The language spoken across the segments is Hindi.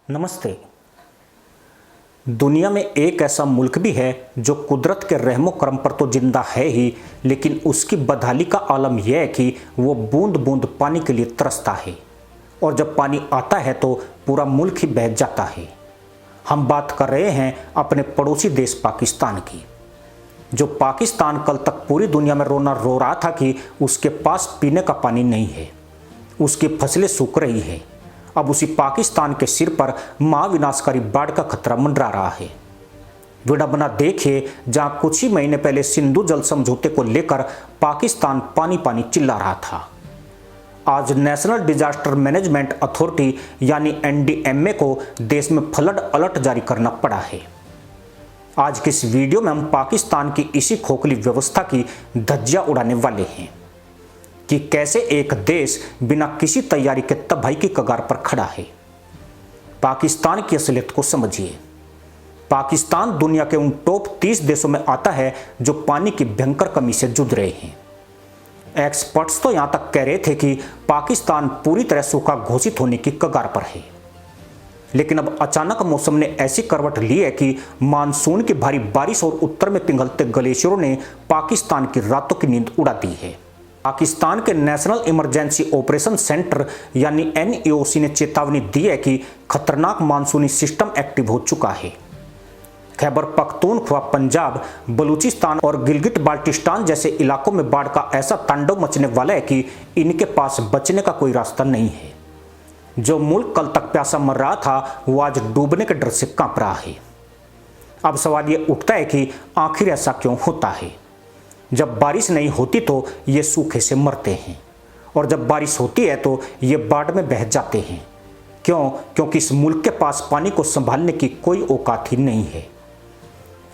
नमस्ते। दुनिया में एक ऐसा मुल्क भी है जो कुदरत के रहमो करम पर तो जिंदा है ही, लेकिन उसकी बदहाली का आलम यह है कि वो बूंद बूंद पानी के लिए तरसता है और जब पानी आता है तो पूरा मुल्क ही बह जाता है। हम बात कर रहे हैं अपने पड़ोसी देश पाकिस्तान की। जो पाकिस्तान कल तक पूरी दुनिया में रोना रो रहा था कि उसके पास पीने का पानी नहीं है, उसकी फसलें सूख रही है, अब उसी पाकिस्तान के सिर पर महाविनाशकारी बाढ़ का खतरा मंडरा रहा है। विडंबना देखिए, जहां कुछ ही महीने पहले सिंधु जल समझौते को लेकर पाकिस्तान पानी पानी चिल्ला रहा था, आज नेशनल डिजास्टर मैनेजमेंट अथॉरिटी यानी एनडीएमए को देश में फ्लड अलर्ट जारी करना पड़ा है। आज के इस वीडियो में हम पाकिस्तान की इसी खोखली व्यवस्था की धज्जियां उड़ाने वाले हैं कि कैसे एक देश बिना किसी तैयारी के तबाही की कगार पर खड़ा है। पाकिस्तान की असलियत को समझिए। पाकिस्तान दुनिया के उन टॉप 30 देशों में आता है जो पानी की भयंकर कमी से जूझ रहे हैं। एक्सपर्ट्स तो यहां तक कह रहे थे कि पाकिस्तान पूरी तरह सूखा घोषित होने की कगार पर है, लेकिन अब अचानक मौसम ने ऐसी करवट ली है कि मानसून की भारी बारिश और उत्तर में पिघलते ग्लेशियरों ने पाकिस्तान की रातों की नींद उड़ा दी है। पाकिस्तान के नेशनल इमरजेंसी ऑपरेशन सेंटर यानी एनईओसी ने चेतावनी दी है कि खतरनाक मानसूनी सिस्टम एक्टिव हो चुका है। खैबर पख्तूनख्वा, पंजाब, बलूचिस्तान और गिलगिट बाल्टिस्तान जैसे इलाकों में बाढ़ का ऐसा तांडव मचने वाला है कि इनके पास बचने का कोई रास्ता नहीं है। जो मुल्क कल तक प्यासा मर रहा था वो आज डूबने के डर से कांप रहा है। अब सवाल ये उठता है कि आखिर ऐसा क्यों होता है। जब बारिश नहीं होती तो ये सूखे से मरते हैं और जब बारिश होती है तो ये बाढ़ में बह जाते हैं। क्यों? क्योंकि इस मुल्क के पास पानी को संभालने की कोई औकात ही नहीं है।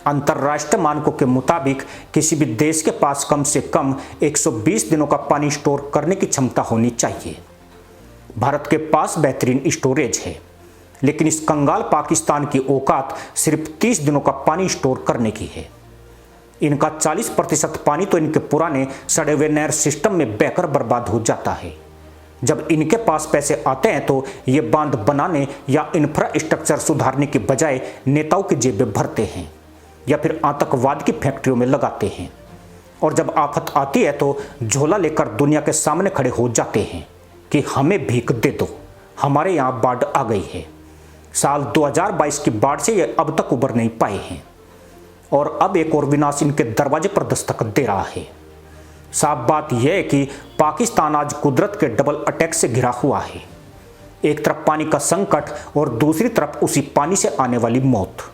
अंतर्राष्ट्रीय मानकों के मुताबिक किसी भी देश के पास कम से कम 120 दिनों का पानी स्टोर करने की क्षमता होनी चाहिए। भारत के पास बेहतरीन स्टोरेज है, लेकिन इस कंगाल पाकिस्तान की औकात सिर्फ 30 दिनों का पानी स्टोर करने की है। इनका 40% पानी तो इनके पुराने सड़े हुए नहर सिस्टम में बहकर बर्बाद हो जाता है। जब इनके पास पैसे आते हैं तो ये बांध बनाने या इंफ्रास्ट्रक्चर सुधारने की बजाय नेताओं की जेबें भरते हैं या फिर आतंकवाद की फैक्ट्रियों में लगाते हैं, और जब आफत आती है तो झोला लेकर दुनिया के सामने खड़े हो जाते हैं कि हमें भीख दे दो, हमारे यहाँ बाढ़ आ गई है। साल 2022 की बाढ़ से ये अब तक उबर नहीं पाए हैं और अब एक और विनाश इनके दरवाजे पर दस्तक दे रहा है। साफ बात यह है कि पाकिस्तान आज कुदरत के डबल अटैक से घिरा हुआ है। एक तरफ पानी का संकट और दूसरी तरफ उसी पानी से आने वाली मौत।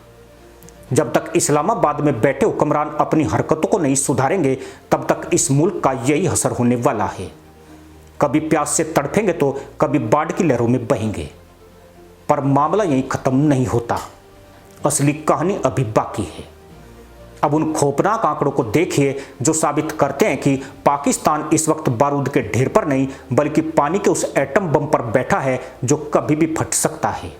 जब तक इस्लामाबाद में बैठे हुक्मरान अपनी हरकतों को नहीं सुधारेंगे तब तक इस मुल्क का यही असर होने वाला है। कभी प्यास से तड़फेंगे तो कभी बाढ़ की लहरों में बहेंगे, पर मामला यहीं खत्म नहीं होता। असली कहानी अभी बाकी है। अब उन खौफनाक आंकड़ों को देखिए जो साबित करते हैं कि पाकिस्तान इस वक्त बारूद के ढेर पर नहीं बल्कि पानी के उस एटम बम पर बैठा है जो कभी भी फट सकता है।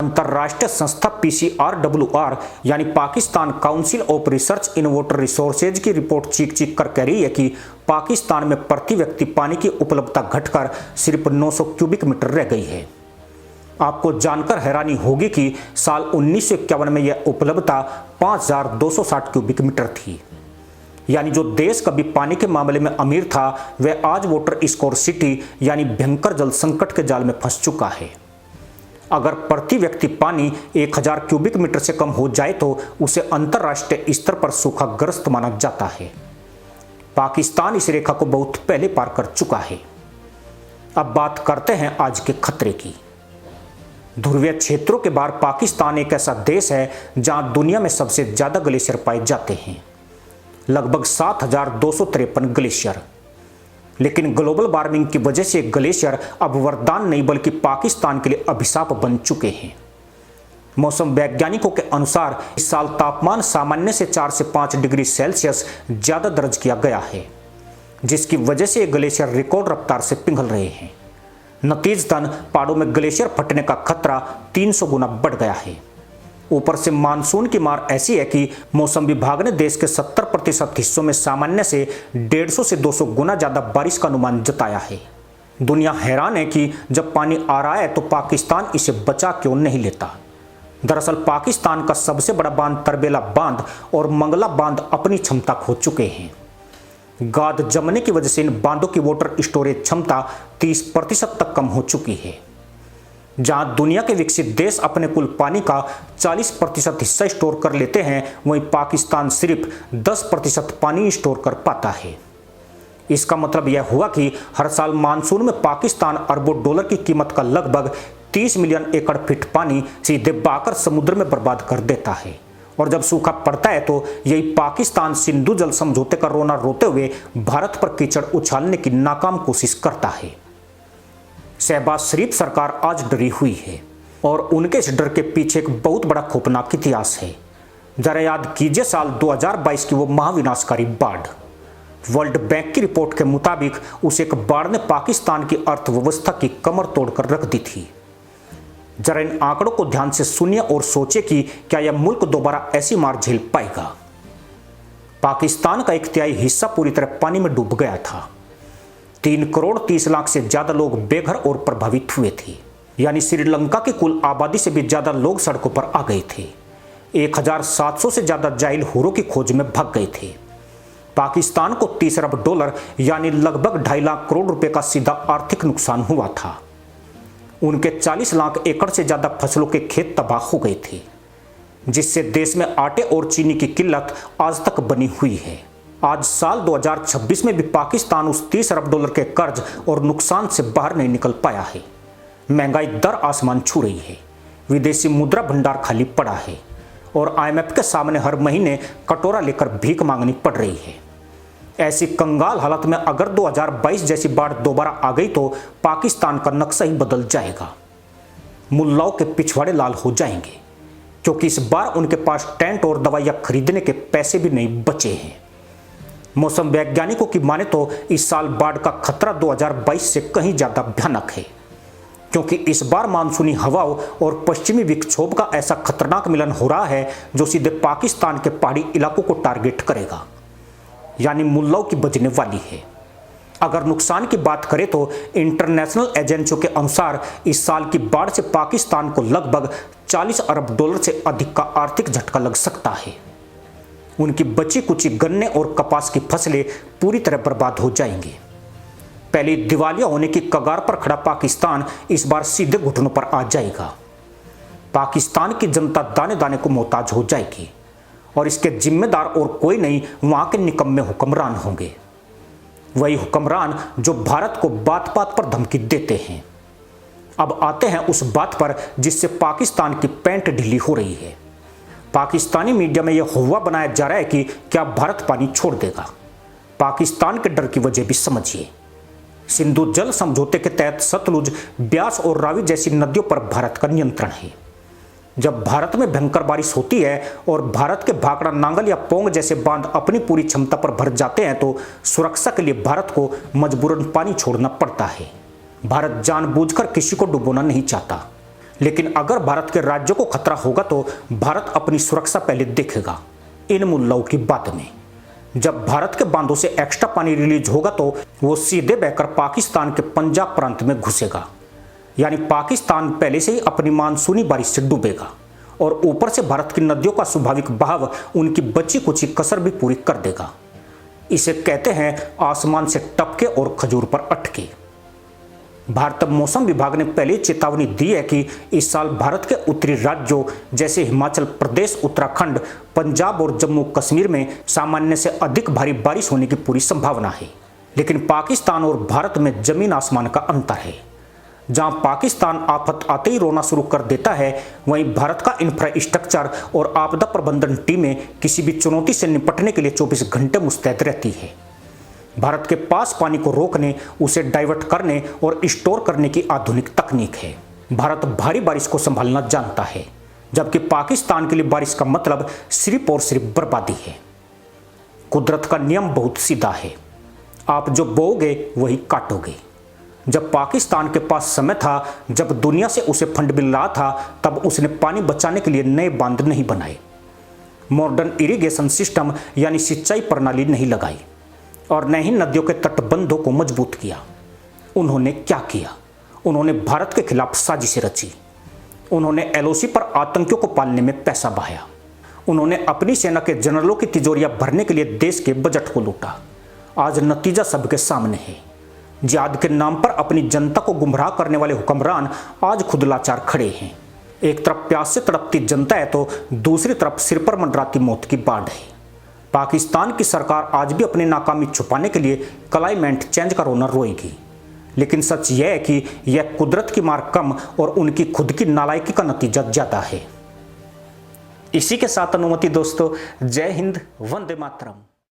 अंतर्राष्ट्रीय संस्था PCRWR यानी Pakistan council of research in water resources की रिपोर्ट चीख चीख कर कह रही है कि पाकिस्तान में प्रति व्यक्ति पानी की उपलब्धता घटकर सिर्फ 900 क्यूबिक मीटर रह गई है। आपको जानकर हैरानी होगी कि साल 1951 में यह उपलब्धता 5260 क्यूबिक मीटर थी। यानी जो देश कभी पानी के मामले में अमीर था वह आज वाटर स्कॉर्सिटी यानी भयंकर जल संकट के जाल में फंस चुका है। अगर प्रति व्यक्ति पानी 1000 क्यूबिक मीटर से कम हो जाए तो उसे अंतर्राष्ट्रीय स्तर पर सूखाग्रस्त माना जाता है। पाकिस्तान इस रेखा को बहुत पहले पार कर चुका है। अब बात करते हैं आज के खतरे की। ध्रुवीय क्षेत्रों के बाहर पाकिस्तान एक ऐसा देश है जहां दुनिया में सबसे ज्यादा ग्लेशियर पाए जाते हैं, लगभग 7253 ग्लेशियर। लेकिन ग्लोबल वार्मिंग की वजह से ग्लेशियर अब वरदान नहीं बल्कि पाकिस्तान के लिए अभिशाप बन चुके हैं। मौसम वैज्ञानिकों के अनुसार इस साल तापमान सामान्य से 4 से 5 डिग्री सेल्सियस ज्यादा दर्ज किया गया है, जिसकी वजह से ये ग्लेशियर रिकॉर्ड रफ्तार से पिघल रहे हैं। नतीजतन पहाड़ों में ग्लेशियर फटने का खतरा 300 गुना बढ़ गया है। ऊपर से मानसून की मार ऐसी है कि मौसम विभाग ने देश के 70% हिस्सों में सामान्य से 150 से 200 गुना ज्यादा बारिश का अनुमान जताया है। दुनिया हैरान है कि जब पानी आ रहा है तो पाकिस्तान इसे बचा क्यों नहीं लेता। दरअसल पाकिस्तान का सबसे बड़ा बांध तरबेला बांध और मंगला बांध अपनी क्षमता खो चुके हैं। गाद जमने की वजह से इन बांधों की वाटर स्टोरेज क्षमता 30% तक कम हो चुकी है। जहां दुनिया के विकसित देश अपने कुल पानी का 40% हिस्सा स्टोर कर लेते हैं, वहीं पाकिस्तान सिर्फ 10% पानी स्टोर कर पाता है। इसका मतलब यह हुआ कि हर साल मानसून में पाकिस्तान अरबों डॉलर की कीमत का लगभग 30 मिलियन एकड़ फीट पानी सीधे बहाकर समुद्र में बर्बाद कर देता है। और जब सूखा पड़ता है तो यही पाकिस्तान सिंधु जल समझौते का रोना रोते हुए भारत पर कीचड़ उछालने की नाकाम कोशिश करता है। शहबाज शरीफ सरकार आज डरी हुई है और उनके इस डर के पीछे एक बहुत बड़ा खौफनाक इतिहास है। जरा याद कीजिए साल 2022 की वो महाविनाशकारी बाढ़। वर्ल्ड बैंक की रिपोर्ट के मुताबिक उस एक बाढ़ ने पाकिस्तान की अर्थव्यवस्था की कमर तोड़कर रख दी थी। जरा इन आंकड़ों को ध्यान से सुनिए और सोचिए कि क्या यह मुल्क दोबारा ऐसी मार झेल पाएगा। पाकिस्तान का 1/3 हिस्सा पूरी तरह पानी में डूब गया था। 3 करोड़ 30 लाख से ज्यादा लोग बेघर और प्रभावित हुए थे, यानी श्रीलंका की कुल आबादी से भी ज्यादा लोग सड़कों पर आ गए थे। 1700 से ज्यादा जाहिल हूरों की खोज में भाग गए थे। पाकिस्तान को 30 अरब डॉलर यानी लगभग 2.5 लाख करोड़ रुपए का सीधा आर्थिक नुकसान हुआ था। उनके 40 लाख एकड़ से ज्यादा फसलों के खेत तबाह हो गए थे, जिससे देश में आटे और चीनी की किल्लत आज तक बनी हुई है। आज साल 2026 में भी पाकिस्तान उस 30 अरब डॉलर के कर्ज और नुकसान से बाहर नहीं निकल पाया है। महंगाई दर आसमान छू रही है, विदेशी मुद्रा भंडार खाली पड़ा है और IMF के सामने हर महीने कटोरा लेकर भीख मांगनी पड़ रही है। ऐसी कंगाल हालत में अगर 2022 जैसी बाढ़ दोबारा आ गई तो पाकिस्तान का नक्शा ही बदल जाएगा। मुल्लाओं के पिछवाड़े लाल हो जाएंगे, क्योंकि इस बार उनके पास टेंट और दवाइयां खरीदने के पैसे भी नहीं बचे हैं। मौसम वैज्ञानिकों की माने तो इस साल बाढ़ का खतरा 2022 से कहीं ज्यादा भयानक है, क्योंकि इस बार मानसूनी हवाओं और पश्चिमी विक्षोभ का ऐसा खतरनाक मिलन हो रहा है जो सीधे पाकिस्तान के पहाड़ी इलाकों को टारगेट करेगा, यानी मुल्लाओं की बजने वाली है। अगर नुकसान की बात करें तो इंटरनेशनल एजेंसियों के अनुसार इस साल की बाढ़ से पाकिस्तान को लगभग 40 अरब डॉलर से अधिक का आर्थिक झटका लग सकता है। उनकी बची कुची गन्ने और कपास की फसलें पूरी तरह बर्बाद हो जाएंगी। पहले दिवालिया होने की कगार पर खड़ा पाकिस्तान इस बार सीधे घुटनों पर आ जाएगा। पाकिस्तान की जनता दाने दाने को मोहताज हो जाएगी और इसके जिम्मेदार और कोई नहीं, वहां के निकम्मे हुक्मरान होंगे। वही हुक्मरान जो भारत को बात बात पर धमकी देते हैं। अब आते हैं उस बात पर जिससे पाकिस्तान की पैंट ढीली हो रही है। पाकिस्तानी मीडिया में यह हुआ बनाया जा रहा है कि क्या भारत पानी छोड़ देगा। पाकिस्तान के डर की वजह भी समझिए। सिंधु जल समझौते के तहत सतलुज, ब्यास और रावी जैसी नदियों पर भारत का नियंत्रण है। जब भारत में भयंकर बारिश होती है और भारत के भाखड़ा, नांगल या पोंग जैसे बांध अपनी पूरी क्षमता पर भर जाते हैं तो सुरक्षा के लिए भारत को मजबूरन पानी छोड़ना पड़ता है। भारत जानबूझकर किसी को डुबोना नहीं चाहता, लेकिन अगर भारत के राज्यों को खतरा होगा तो भारत अपनी सुरक्षा पहले देखेगा। इन मुल्लाओं की बात में जब भारत के बांधों से एक्स्ट्रा पानी रिलीज होगा तो वो सीधे बहकर पाकिस्तान के पंजाब प्रांत में घुसेगा, यानी पाकिस्तान पहले से ही अपनी मानसूनी बारिश से डूबेगा और ऊपर से भारत की नदियों का स्वाभाविक बहाव उनकी बची कुची कसर भी पूरी कर देगा। इसे कहते हैं आसमान से टपके और खजूर पर अटके। भारत मौसम विभाग ने पहले चेतावनी दी है कि इस साल भारत के उत्तरी राज्यों जैसे हिमाचल प्रदेश, उत्तराखंड, पंजाब और जम्मू कश्मीर में सामान्य से अधिक भारी बारिश होने की पूरी संभावना है। लेकिन पाकिस्तान और भारत में जमीन आसमान का अंतर है। जहां पाकिस्तान आफत आते ही रोना शुरू कर देता है, वहीं भारत का इंफ्रास्ट्रक्चर और आपदा प्रबंधन टीमें किसी भी चुनौती से निपटने के लिए 24 घंटे मुस्तैद रहती है। भारत के पास पानी को रोकने, उसे डाइवर्ट करने और स्टोर करने की आधुनिक तकनीक है। भारत भारी बारिश को संभालना जानता है, जबकि पाकिस्तान के लिए बारिश का मतलब सिर्फ और सिर्फ बर्बादी है। कुदरत का नियम बहुत सीधा है, आप जो बोओगे वही काटोगे। जब पाकिस्तान के पास समय था, जब दुनिया से उसे फंड मिल रहा था, तब उसने पानी बचाने के लिए नए बांध नहीं बनाए, मॉडर्न इरिगेशन सिस्टम यानी सिंचाई प्रणाली नहीं लगाई और न ही नदियों के तटबंधों को मजबूत किया। उन्होंने क्या किया? उन्होंने भारत के खिलाफ साजिशें रची। उन्होंने एलओसी पर आतंकियों को पालने में पैसा बहाया। उन्होंने अपनी सेना के जनरलों की तिजोरियां भरने के लिए देश के बजट को लूटा। आज नतीजा सबके सामने है। जिहाद के नाम पर अपनी जनता को गुमराह करने वाले हुक्मरान आज खुद लाचार खड़े हैं। एक तरफ प्यास से तड़पती जनता है तो दूसरी तरफ सिर पर मंडराती मौत की बाढ़ है। पाकिस्तान की सरकार आज भी अपनी नाकामी छुपाने के लिए क्लाइमेट चेंज का रोना रोएगी, लेकिन सच यह है कि यह कुदरत की मार कम और उनकी खुद की नालायकी का नतीजा ज्यादा है। इसी के साथ अनुमति दोस्तों, जय हिंद, वंदे मातरम।